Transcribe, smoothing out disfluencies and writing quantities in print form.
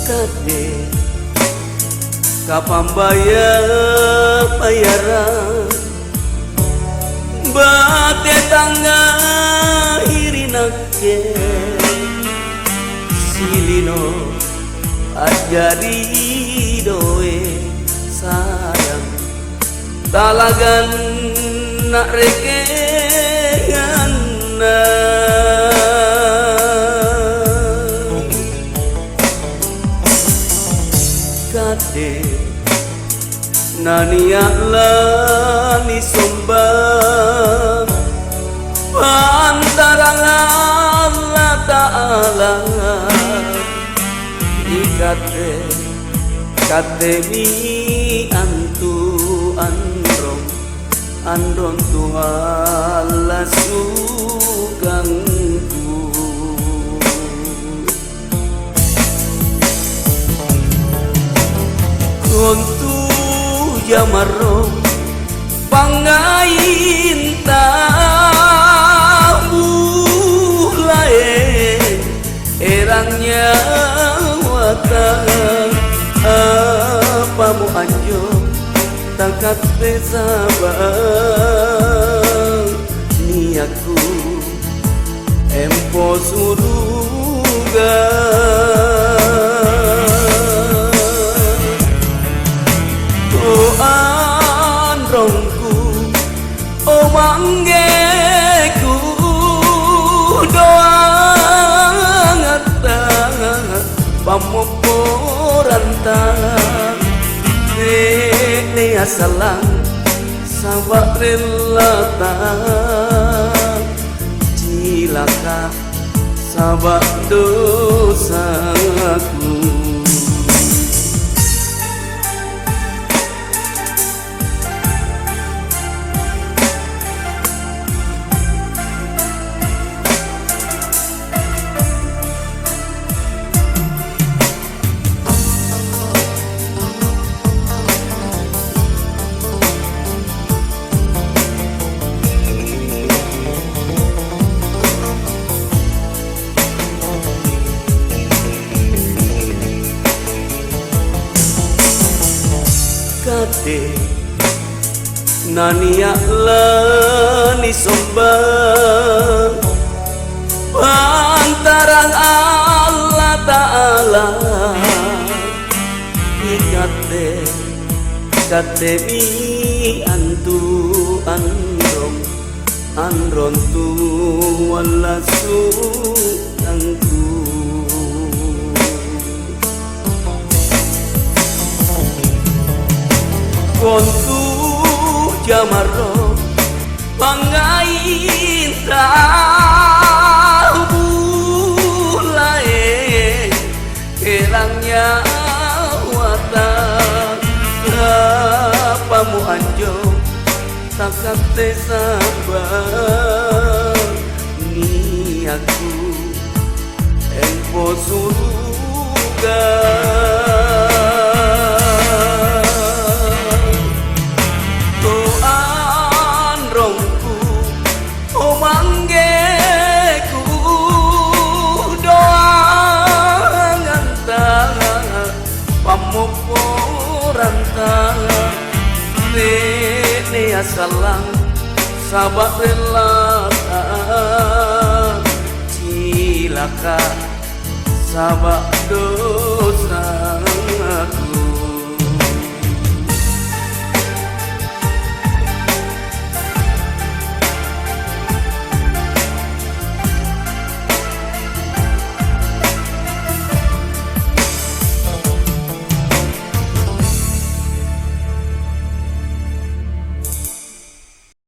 kade kapambayar-bayaran bate tangga hirinake silino ajari doe sayang talagan nak rekengan kade naniak lani sombang antara Allah Ta'ala ikate kate mi antu andron Tuhan sugangku kontu jamaro pangain tahu lain erangnya watang apa mu anjo tangkat sabar ni aku empo suruga androngku oh manggeku doang atang pamoporan tangan ne asalang sabak relatan cilaka sabak dosaku kade naniak lani sombang pantarang Allah Ta'ala ikate kate mi antu andron tu wala sugangku kontu jamaro pangain tahu lain kerangnya watang apa mu anjo takat sabar ni aku empo suruga pamoporan tangan ne asalang sabak relatan cilaka sabak dosa